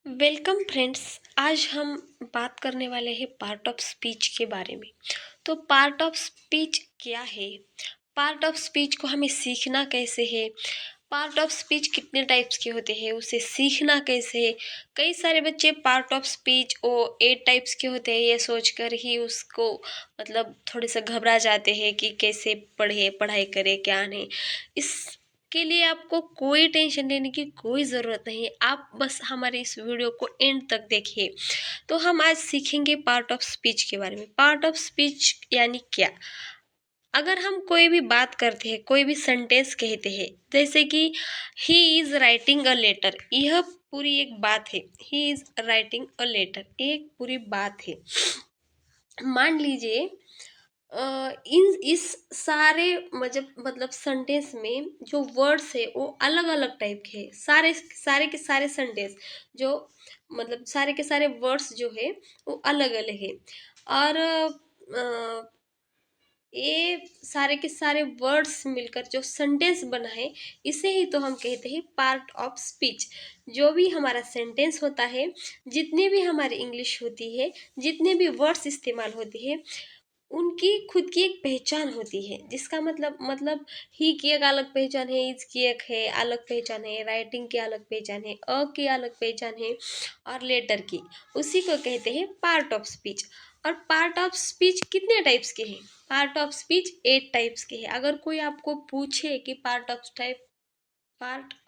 Welcome friends. आज हम बात करने वाले हैं पार्ट ऑफ स्पीच के बारे में। तो पार्ट ऑफ स्पीच क्या है? पार्ट ऑफ स्पीच को हमें सीखना कैसे है? पार्ट ऑफ स्पीच कितने टाइप्स के होते हैं, उसे सीखना कैसे है? कई सारे बच्चे पार्ट ऑफ स्पीच ओ 8 टाइप्स के होते हैं ये सोचकर ही उसको थोड़े से घबरा जाते हैं कि कैसे पढ़े, पढ़ाई करे, क्या नहीं। इसके लिए आपको कोई टेंशन लेने की कोई ज़रूरत नहीं है। आप बस हमारे इस वीडियो को एंड तक देखिए। तो हम आज सीखेंगे पार्ट ऑफ स्पीच के बारे में। पार्ट ऑफ स्पीच यानी क्या? अगर हम कोई भी बात करते हैं, कोई भी सेंटेंस कहते हैं, जैसे कि he is writing a letter, यह पूरी एक बात है। He is writing a letter एक पूरी बात है। मान लीजिए इन इस सारे सेंटेंस में जो वर्ड्स है वो अलग अलग टाइप के हैं। सारे सारे के सारे सेंटेंस जो सारे के सारे वर्ड्स जो है वो अलग अलग है। और ये सारे के सारे वर्ड्स मिलकर जो सेंटेंस बना है, इसे ही तो हम कहते हैं पार्ट ऑफ स्पीच। जो भी हमारा सेंटेंस होता है, जितनी भी हमारी इंग्लिश होती है, जितने भी वर्ड्स इस्तेमाल होते हैं, उनकी खुद की एक पहचान होती है। जिसका ही की एक अलग पहचान है, इज की एक है अलग पहचान है, राइटिंग की अलग पहचान है, अ की अलग पहचान है, और लेटर की। उसी को कहते हैं पार्ट ऑफ स्पीच। और पार्ट ऑफ स्पीच कितने टाइप्स के हैं? पार्ट ऑफ स्पीच 8 टाइप्स के हैं। अगर कोई आपको पूछे कि पार्ट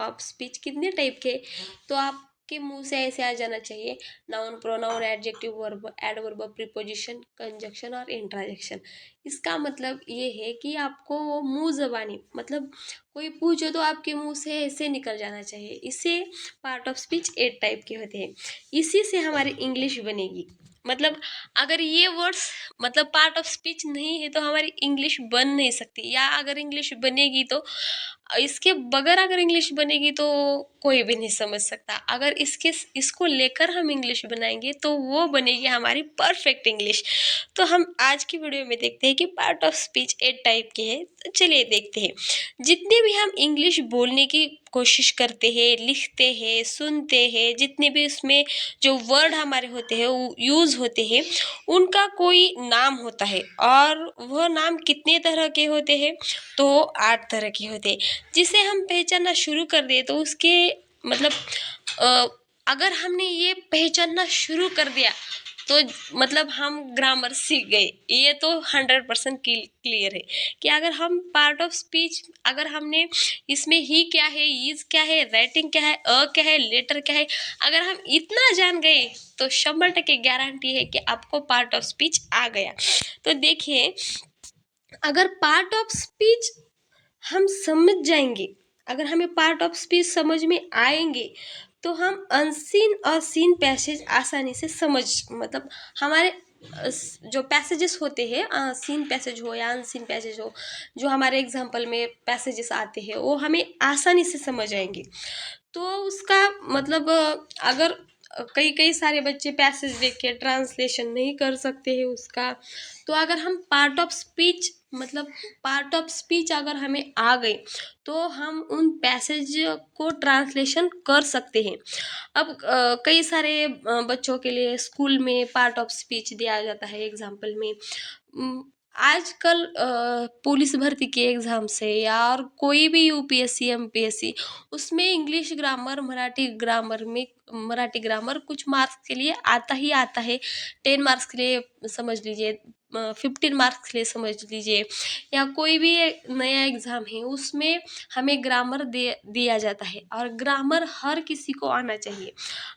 ऑफ स्पीच कितने टाइप के, तो आपके मुंह से ऐसे आ जाना चाहिए: noun, pronoun, adjective, verb, adverb, preposition, conjunction और इंट्राजेक्शन। इसका मतलब ये है कि आपको वो मुंह जबानी कोई पूछो तो आपके मुंह से ऐसे निकल जाना चाहिए। इसे पार्ट ऑफ स्पीच 8 टाइप के होते हैं। इसी से हमारी इंग्लिश बनेगी। अगर ये वर्ड्स पार्ट ऑफ स्पीच नहीं है तो हमारी इंग्लिश बन नहीं सकती। या अगर इंग्लिश बनेगी तो इसके बगैर अगर इंग्लिश बनेगी तो कोई भी नहीं समझ सकता। अगर इसको लेकर हम इंग्लिश बनाएंगे तो वो बनेगी हमारी परफेक्ट इंग्लिश। तो हम आज की वीडियो में देखते हैं कि पार्ट ऑफ स्पीच 8 टाइप के हैं। तो चलिए देखते हैं। जितने भी हम इंग्लिश बोलने की कोशिश करते हैं, लिखते हैं, सुनते हैं, जितने भी उसमें जो वर्ड हमारे होते हैं वो यूज़ होते हैं, उनका कोई नाम होता है। और वह नाम कितने तरह के होते हैं? तो 8 तरह के होते हैं। जिसे हम पहचानना शुरू कर दें तो उसके मतलब अ, अगर हमने ये पहचानना शुरू कर दिया तो हम ग्रामर सीख गए। ये तो 100% क्लियर है कि अगर हम पार्ट ऑफ स्पीच, अगर हमने इसमें ही क्या है, इज क्या है, राइटिंग क्या है, अ क्या है, लेटर क्या है, अगर हम इतना जान गए तो 100% गारंटी है कि आपको पार्ट ऑफ स्पीच आ गया। तो देखिए, अगर पार्ट ऑफ स्पीच हम समझ जाएंगे, अगर हमें पार्ट ऑफ स्पीच समझ में आएंगे, तो हम अनसीन और सीन पैसेज आसानी से हमारे जो पैसेजेस होते हैं, सीन पैसेज हो या अनसीन पैसेज हो, जो हमारे एग्जाम्पल में पैसेजेस आते हैं वो हमें आसानी से समझ आएंगे। तो उसका अगर कई कई सारे बच्चे पैसेज देख के ट्रांसलेशन नहीं कर सकते हैं उसका, तो अगर हम पार्ट ऑफ स्पीच अगर हमें आ गई तो हम उन पैसेज को ट्रांसलेशन कर सकते हैं। अब कई सारे बच्चों के लिए स्कूल में पार्ट ऑफ स्पीच दिया जाता है एग्जाम्पल में। उम, आजकल पुलिस भर्ती के एग्जाम से या और कोई भी यूपीएससी एमपीएससी, उसमें इंग्लिश ग्रामर, मराठी ग्रामर कुछ मार्क्स के लिए आता ही आता है। 10 मार्क्स के लिए समझ लीजिए, 15 मार्क्स के लिए समझ लीजिए, या कोई भी नया एग्जाम है उसमें हमें ग्रामर दिया जाता है। और ग्रामर हर किसी को आना चाहिए।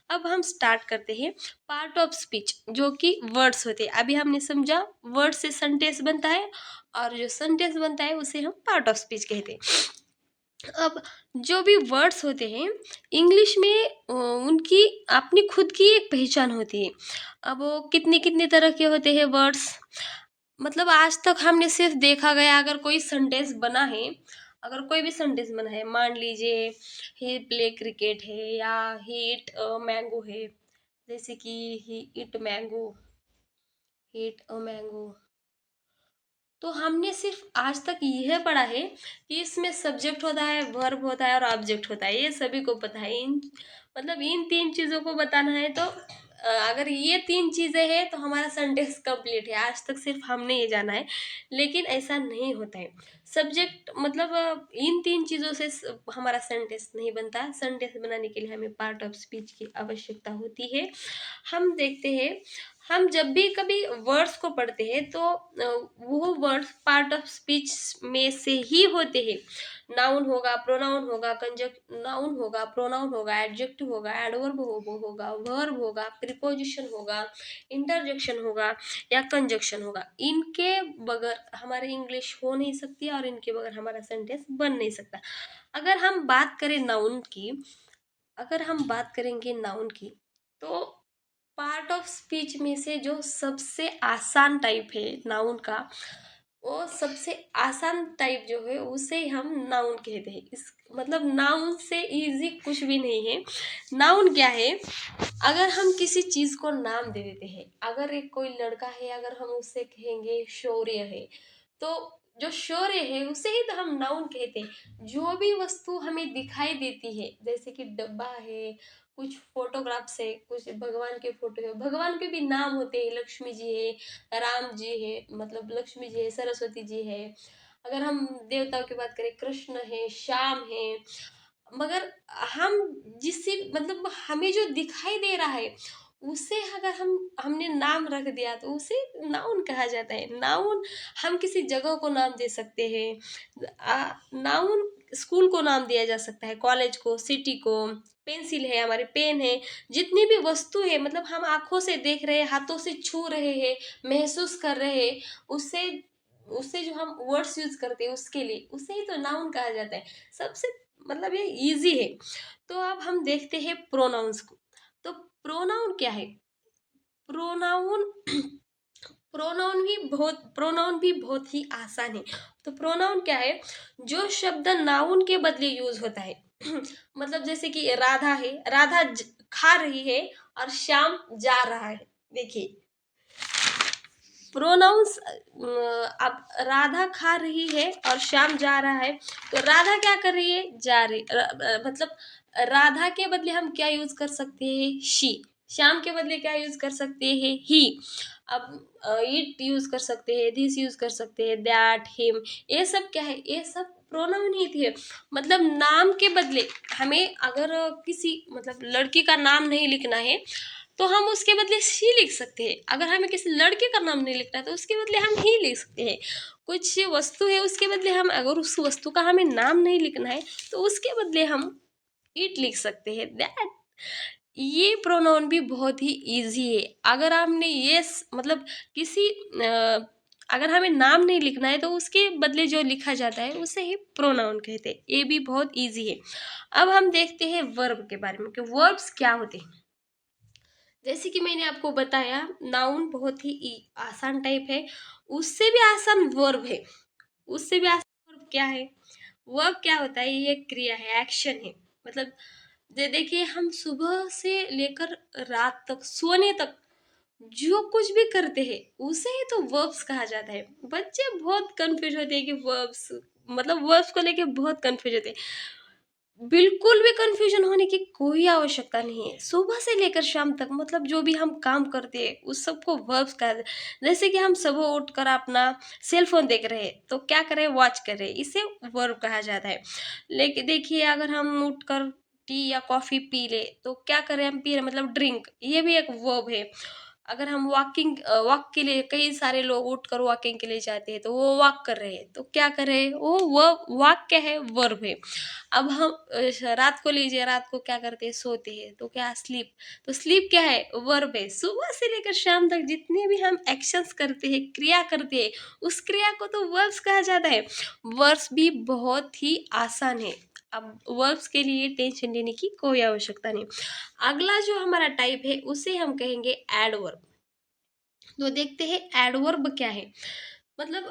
अब हम स्टार्ट करते हैं पार्ट ऑफ स्पीच, जो कि वर्ड्स होते हैं। अभी हमने समझा वर्ड से सेंटेंस बनता है, और जो सेंटेंस बनता है उसे हम पार्ट ऑफ स्पीच कहते हैं। अब जो भी वर्ड्स होते हैं इंग्लिश में, उनकी अपनी खुद की एक पहचान होती है। अब वो कितने कितने तरह के होते हैं वर्ड्स, आज तक हमने सिर्फ देखा गया, अगर कोई सेंटेंस बना है, अगर कोई भी सेंटेंस बना है, मान लीजिए ही प्ले क्रिकेट है, या ही ईट मैंगो है। जैसे कि ही ईट mango, he eat a mango, तो हमने सिर्फ आज तक यह पढ़ा है कि इसमें सब्जेक्ट होता है, वर्ब होता है और ऑब्जेक्ट होता है। ये सभी को पता है। इन मतलब इन 3 चीज़ों को बताना है तो अगर ये 3 चीज़ें हैं तो हमारा सेंटेंस कंप्लीट है। आज तक सिर्फ हमने ये जाना है, लेकिन ऐसा नहीं होता है। सब्जेक्ट मतलब इन 3 चीज़ों से हमारा सेंटेंस नहीं बनता। सेंटेंस बनाने के लिए हमें पार्ट ऑफ स्पीच की आवश्यकता होती है। हम देखते हैं, हम जब भी कभी वर्ड्स को पढ़ते हैं तो वो वर्ड्स पार्ट ऑफ स्पीच में से ही होते हैं। नाउन होगा, प्रोनाउन होगा, कंजक्ट नाउन होगा, प्रोनाउन होगा, एडजेक्टिव होगा, एडवर्ब होगा, वर्ब होगा, प्रीपोजिशन होगा, इंटरजेक्शन होगा या कंजक्शन होगा। इनके बगैर हमारी इंग्लिश हो नहीं सकती और इनके बगैर हमारा सेंटेंस बन नहीं सकता। अगर हम बात करें नाउन की, अगर हम बात करेंगे नाउन की, तो पार्ट ऑफ स्पीच में से जो सबसे आसान टाइप है नाउन का, वो सबसे आसान टाइप जो है उसे हम नाउन कहते हैं। इस मतलब नाउन से इजी कुछ भी नहीं है। नाउन क्या है? अगर हम किसी चीज को नाम दे देते हैं, अगर एक कोई लड़का है, अगर हम उससे कहेंगे शौर्य है, तो जो शौर्य है उसे ही तो हम नाउन कहते हैं। जो भी वस्तु हमें दिखाई देती है, जैसे कि डब्बा है, कुछ फोटोग्राफ्स है, कुछ भगवान के फोटो है, भगवान के भी नाम होते हैं, लक्ष्मी जी है, राम जी है, मतलब लक्ष्मी जी है, सरस्वती जी है। अगर हम देवताओं की बात करें, कृष्ण है, श्याम है। मगर हम जिससे मतलब हमें जो दिखाई दे रहा है उसे अगर हमने नाम रख दिया तो उसे नाउन कहा जाता है। नाउन हम किसी जगह को नाम दे सकते हैं। नाउन स्कूल को नाम दिया जा सकता है, कॉलेज को, सिटी को। पेंसिल है, हमारे पेन है, जितनी भी वस्तु है, मतलब हम आंखों से देख रहे हैं, हाथों से छू रहे हैं, महसूस कर रहे हैं, उससे उससे जो हम वर्ड्स यूज करते हैं उसके लिए, उसे ही तो नाउन कहा जाता है। सबसे मतलब ये इजी है। तो अब हम देखते हैं प्रोनाउंस को। तो प्रोनाउन क्या है? प्रोनाउन प्रोनाउन भी बहुत ही आसान है। तो प्रोनाउन क्या है? जो शब्द नाउन के बदले यूज होता है। मतलब जैसे कि राधा है, राधा खा रही है और श्याम जा रहा है। देखिए प्रोनाउंस, अब राधा खा रही है और श्याम जा रहा है, तो राधा क्या कर रही है? जा रही मतलब राधा के बदले हम क्या यूज कर सकते हैं? शी। श्याम के बदले क्या यूज कर सकते हैं? ही। अब इट यूज कर सकते हैं, दिस यूज कर सकते हैं, दैट, हिम। ये सब क्या है? ये सब प्रोनाउन ही थी। मतलब नाम के बदले हमें अगर किसी मतलब लड़की का नाम नहीं लिखना है तो हम उसके बदले शी लिख सकते हैं। अगर हमें किसी लड़के का नाम नहीं लिखना है तो उसके बदले हम ही लिख सकते हैं। कुछ वस्तु है उसके बदले हम, अगर उस वस्तु का हमें नाम नहीं लिखना है तो उसके बदले हम इट लिख सकते हैं, दैट। ये प्रोनाउन भी बहुत ही इजी है। अगर आपने मतलब किसी अगर हमें नाम नहीं लिखना है तो उसके बदले जो लिखा जाता है उसे ही प्रोनाउन कहते हैं। ये भी बहुत इजी है। अब हम देखते हैं वर्ब के बारे में कि वर्ब्स क्या होते हैं। जैसे कि मैंने आपको बताया नाउन बहुत ही आसान टाइप है, उससे भी आसान वर्ब है। उससे भी आसान वर्ब क्या है? वर्ब क्या होता है? ये क्रिया है, एक्शन है। मतलब देखिए हम सुबह से लेकर रात तक, सोने तक जो कुछ भी करते हैं उसे ही तो वर्ब्स कहा जाता है। बच्चे बहुत कंफ्यूज होते हैं कि वर्ब्स मतलब वर्ब्स को लेके बहुत कंफ्यूज होते हैं। बिल्कुल भी कंफ्यूजन होने की कोई आवश्यकता नहीं है। सुबह से लेकर शाम तक मतलब जो भी हम काम करते हैं उस सबको वर्ब्स कहा जाता है। जैसे कि हम सुबह उठकर अपना सेल फोन देख रहे हैं तो क्या करें? वॉच कर रहे हैं, इसे वर्ब कहा जाता है। लेकिन देखिए अगर हम उठकर टी या कॉफी पी ले तो क्या करें? हम पी रहे मतलब ड्रिंक, ये भी एक वर्ब है। अगर हम वॉक के लिए, कई सारे लोग उठकर वॉकिंग के लिए जाते हैं तो वो वॉक कर रहे हैं तो क्या करें? वो वॉक क्या है? वर्ब है। अब हम रात को लीजिए, रात को क्या करते हैं? सोते हैं तो क्या? स्लीप। तो स्लीप क्या है? वर्ब है। सुबह से लेकर शाम तक जितने भी हम एक्शंस करते हैं, क्रिया करते हैं, उस क्रिया को तो वर्ब्स कहा जाता है। वर्ब्स भी बहुत ही आसान है। अब वर्ब्स के लिए टेंशन लेने की कोई आवश्यकता नहीं। अगला जो हमारा टाइप है उसे हम कहेंगे एडवर्ब। तो देखते हैं एडवर्ब क्या है। मतलब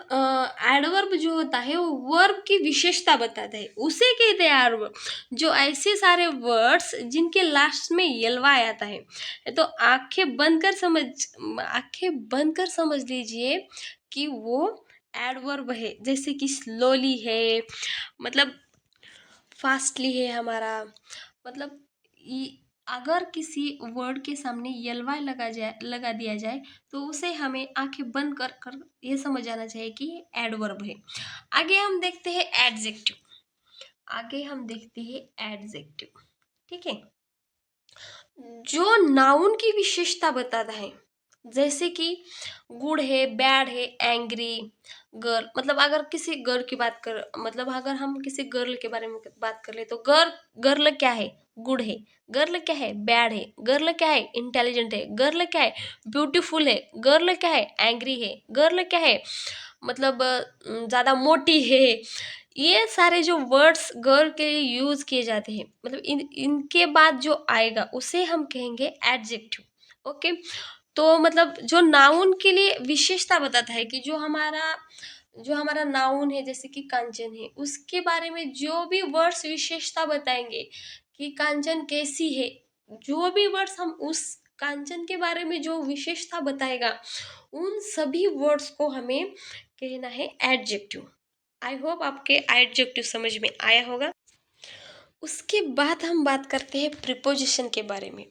एडवर्ब जो होता है वो वर्ब की विशेषता बताता है, उसे कहते हैं एडवर्ब। जो ऐसे सारे वर्ड्स जिनके लास्ट में यलवा आता है। तो आंखें बंद कर समझ लीजिए कि वो एडवर्ब है। जैसे कि स्लोली है, मतलब फास्टली है हमारा, मतलब अगर किसी वर्ड के सामने यल लगा दिया जाए तो उसे हमें आंखें बंद कर कर ये समझ आना चाहिए कि ये एडवर्ब है। आगे हम देखते हैं एडजेक्टिव। आगे हम देखते हैं एडजेक्टिव। ठीक है, जो नाउन की विशेषता बताता है, जैसे कि गुड है, बैड है, एंग्री, गर्ल। मतलब अगर किसी गर्ल की बात कर मतलब अगर हम किसी गर्ल के बारे में बात कर ले तो गर्ल, गर्ल क्या है? गुड है। गर्ल क्या है? बैड है। गर्ल क्या है? इंटेलिजेंट है। गर्ल क्या है? ब्यूटीफुल है। गर्ल क्या है? एंग्री है। गर्ल क्या है? मतलब ज़्यादा मोटी है। ये सारे जो वर्ड्स गर्ल के लिए यूज किए जाते हैं, मतलब इनके बाद जो आएगा उसे हम कहेंगे एडजेक्टिव। ओके, तो मतलब जो नाउन के लिए विशेषता बताता है कि जो हमारा नाउन है, जैसे कि कांचन है, उसके बारे में जो भी वर्ड्स विशेषता बताएंगे कि कांचन कैसी है, जो भी वर्ड्स हम उस कांचन के बारे में जो विशेषता बताएगा, उन सभी वर्ड्स को हमें कहना है एडजेक्टिव। आई होप आपके एडजेक्टिव समझ में आया होगा। उसके बाद हम बात करते हैं प्रीपोजिशन के बारे में।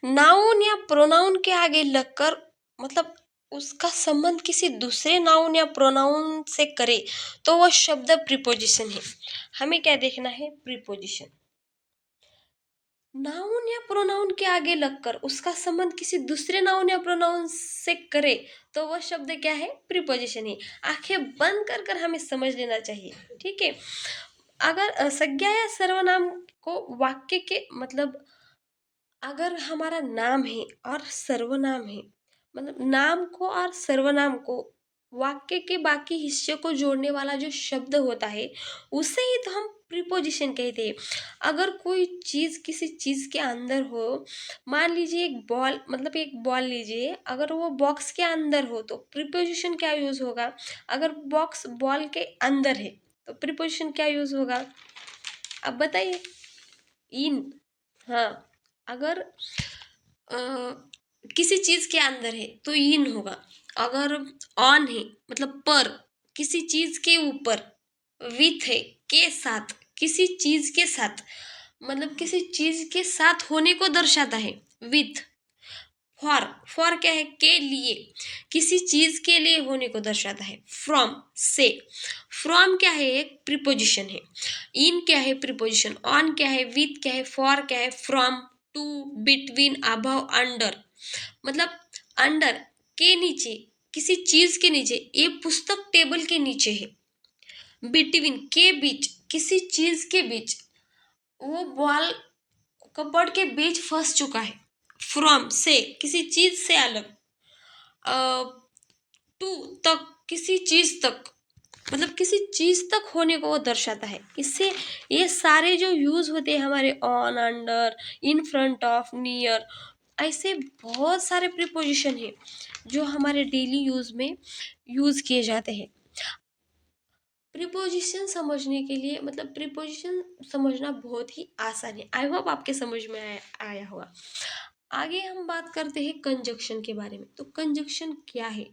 नाउन या प्रोनाउन के आगे लगकर मतलब उसका संबंध किसी दूसरे नाउन या प्रोनाउन से करे तो वह शब्द प्रीपोजिशन है। हमें क्या देखना है? प्रीपोजिशन। नाउन या प्रोनाउन के आगे लगकर उसका संबंध किसी दूसरे नाउन या प्रोनाउन से करे तो वह शब्द क्या है? प्रीपोजिशन है। आंखें बंद कर कर हमें समझ लेना चाहिए। ठीक है, अगर संज्ञा या सर्वनाम को वाक्य के मतलब अगर हमारा नाम है और सर्वनाम है, मतलब नाम को और सर्वनाम को वाक्य के बाकी हिस्से को जोड़ने वाला जो शब्द होता है उसे ही तो हम प्रीपोजिशन कहते हैं। अगर कोई चीज किसी चीज के अंदर हो, मान लीजिए एक बॉल, मतलब एक बॉल लीजिए, अगर वो बॉक्स के अंदर हो तो प्रीपोजिशन क्या यूज होगा? अगर बॉक्स बॉल के अंदर है तो प्रीपोजिशन क्या यूज होगा? अब बताइए। इन। हाँ, अगर अ, किसी चीज के अंदर है तो इन होगा। अगर ऑन है मतलब पर, किसी चीज के ऊपर, विथ है के साथ, किसी चीज के साथ, मतलब किसी चीज के साथ होने को दर्शाता है विथ। फॉर क्या है? के लिए, किसी चीज के लिए होने को दर्शाता है। फ्रॉम से, फ्रॉम क्या है? एक प्रीपोजिशन है। इन क्या है? प्रीपोजिशन। ऑन क्या है? विथ क्या है? फॉर क्या है? From, to, between, above, under. मतलब अंडर के नीचे, किसी चीज के नीचे, ये पुस्तक टेबल के नीचे है। बिटवीन के बीच, किसी चीज के बीच, वो बॉल कपबोर्ड के बीच फंस चुका है। फ्रॉम से, किसी चीज से अलग। टू तक, किसी चीज तक, मतलब किसी चीज तक होने को वो दर्शाता है। इससे ये सारे जो यूज होते हैं हमारे on, under, in front of, near, ऐसे बहुत सारे प्रीपोजिशन हैं जो हमारे डेली यूज में यूज किए जाते हैं। प्रीपोजिशन समझने के लिए मतलब प्रीपोजिशन समझना बहुत ही आसान है। आई होप आपके समझ में आया होगा। आगे हम बात करते हैं कंजक्शन के बारे में। तो कंजक्शन क्या है?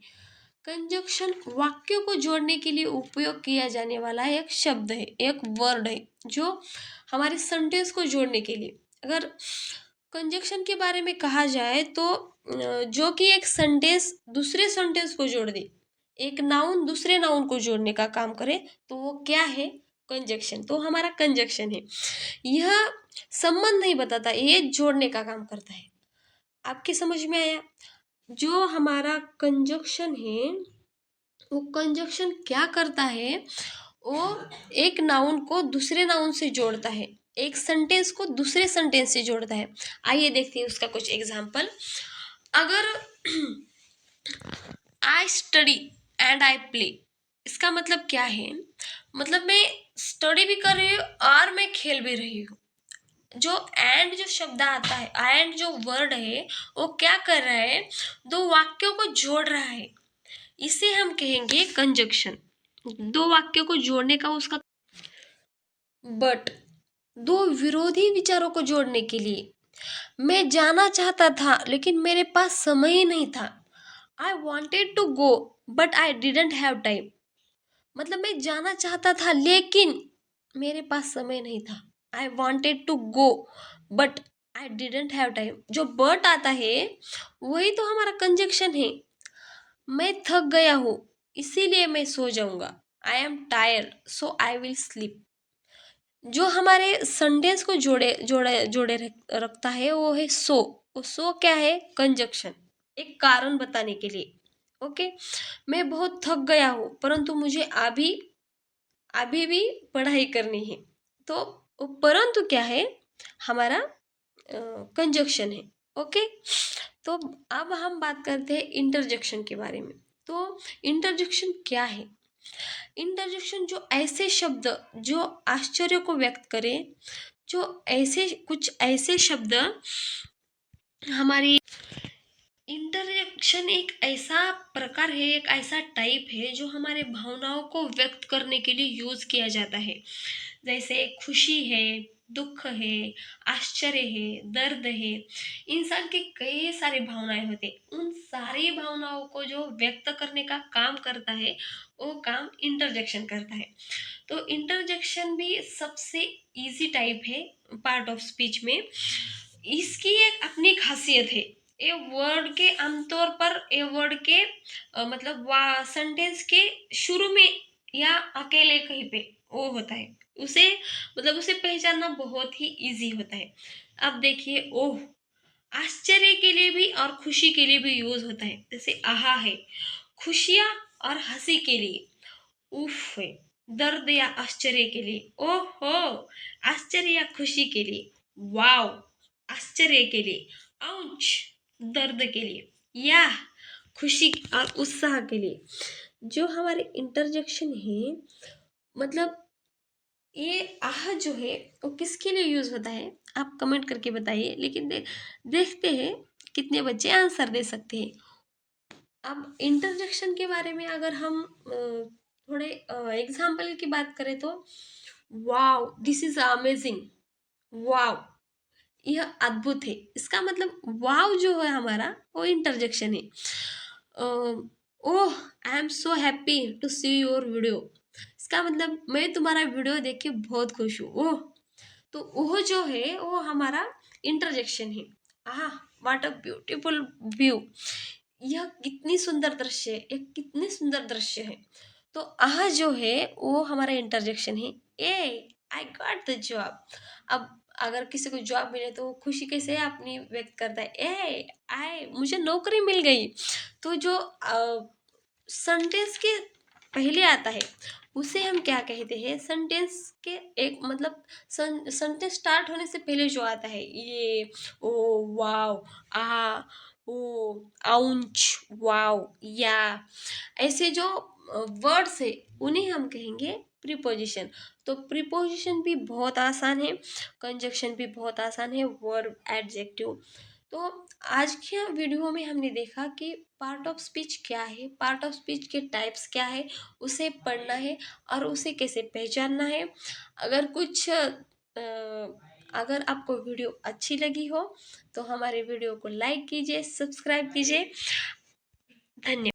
कंजक्शन वाक्यों को जोड़ने के लिए उपयोग किया जाने वाला एक शब्द है, एक वर्ड है, जो हमारे सेंटेंस को जोड़ने के लिए। अगर कंजक्शन के बारे में कहा जाए तो जो कि एक सेंटेंस दूसरे सेंटेंस को जोड़ दे, एक नाउन दूसरे नाउन को जोड़ने का काम करे तो वो क्या है? कंजक्शन। तो हमारा कंजक्शन है। यह संबंध नहीं बताता, ये जोड़ने का काम करता है। आपके समझ में आया? जो हमारा कंजक्शन है, वो कंजक्शन क्या करता है? वो एक नाउन को दूसरे नाउन से जोड़ता है, एक सेंटेंस को दूसरे सेंटेंस से जोड़ता है। आइए देखते हैं उसका कुछ एग्जांपल। अगर I study and I play, इसका मतलब क्या है? मतलब मैं स्टडी भी कर रही हूँ और मैं खेल भी रही हूँ। जो एंड जो शब्द आता है, एंड जो वर्ड है, वो क्या कर रहा है? दो वाक्यों को जोड़ रहा है। इसे हम कहेंगे कंजक्शन। दो वाक्यों को जोड़ने का उसका। बट दो विरोधी विचारों को जोड़ने के लिए, मैं जाना चाहता था लेकिन मेरे पास समय ही नहीं था। I wanted to go but I didn't have time. मतलब मैं जाना चाहता था लेकिन मेरे पास समय नहीं था। I wanted to go but I didn't have time, जो बट आता है वही तो हमारा कंजक्शन है। मैं थक गया हूँ इसीलिए मैं सो जाऊंगा। I am tired so I will sleep. जो हमारे सेंटेंस को जोड़े जोड़े जोड़े रखता है वो है सो। वो सो क्या है? कंजक्शन, एक कारण बताने के लिए। ओके। मैं बहुत थक गया हूँ परंतु मुझे अभी अभी भी पढ़ाई करनी है। तो वो परंतु क्या है? हमारा कंजक्शन है। ओके। तो अब हम बात करते हैं इंटरजेक्शन के बारे में। तो इंटरजेक्शन क्या है? इंटरजेक्शन जो ऐसे शब्द जो आश्चर्य को व्यक्त करें, जो ऐसे कुछ ऐसे शब्द हमारी। इंटरजेक्शन एक ऐसा प्रकार है, एक ऐसा टाइप है जो हमारे भावनाओं को व्यक्त करने के लिए यूज किया जाता है। जैसे खुशी है, दुख है, आश्चर्य है, दर्द है। इंसान के कई सारे भावनाएं होते हैं, उन सारी भावनाओं को जो व्यक्त करने का काम करता है वो काम इंटरजेक्शन करता है। तो इंटरजेक्शन भी सबसे इजी टाइप है पार्ट ऑफ स्पीच में। इसकी एक अपनी खासियत है। ये वर्ड के आमतौर पर ये वर्ड के मतलब सेंटेंस के शुरू में या अकेले कहीं पे वो होता है। उसे मतलब उसे पहचानना बहुत ही इजी होता है। अब देखिए, ओह आश्चर्य के लिए भी और खुशी के लिए भी यूज होता है। जैसे आहा है खुशियाँ और हंसी के लिए, उफ है दर्द या आश्चर्य के लिए, ओहो आश्चर्य या खुशी के लिए, वाओ आश्चर्य के लिए, आउच दर्द के लिए, या खुशी और उत्साह के लिए। जो हमारे इंटरजेक्शन है, मतलब ये आह जो है वो किसके लिए यूज होता है? आप कमेंट करके बताइए। लेकिन देखते हैं कितने बच्चे आंसर दे सकते हैं। अब इंटरजेक्शन के बारे में अगर हम थोड़े एग्जाम्पल की बात करें तो, wow this is amazing, wow यह अद्भुत है। इसका मतलब वाव जो है हमारा वो इंटरजेक्शन है। Oh I am so happy to see your video, इसका मतलब मैं तुम्हारा वीडियो देख के बहुत खुश हूँ। ओह, तो वो जो है वो हमारा इंटरजेक्शन है। आह व्हाट अ ब्यूटीफुल व्यू, यह कितनी सुंदर दृश्य है, एक कितनी सुंदर दृश्य है। तो आह जो है वो हमारा इंटरजेक्शन है। ए आई गॉट द जॉब। अब अगर किसी को जॉब मिले तो वो खुशी कैसे अपनी व्यक्त करता है, ए आई मुझे नौकरी मिल गई। तो जो सेंटेंस के पहले आता है उसे हम क्या कहते हैं? सेंटेंस के एक मतलब सेंटेंस स्टार्ट होने से पहले जो आता है, ये, ओ, वाओ, आ, ओ, आउंच, वाओ, या, ऐसे जो वर्ड्स है उन्हें हम कहेंगे प्रीपोजिशन। तो प्रीपोजिशन भी बहुत आसान है, कंजक्शन भी बहुत आसान है, वर्ब एडजेक्टिव। तो आज के वीडियो में हमने देखा कि पार्ट ऑफ स्पीच क्या है, पार्ट ऑफ स्पीच के टाइप्स क्या है, उसे पढ़ना है और उसे कैसे पहचानना है। अगर कुछ अगर आपको वीडियो अच्छी लगी हो तो हमारे वीडियो को लाइक कीजिए, सब्सक्राइब कीजिए। धन्यवाद।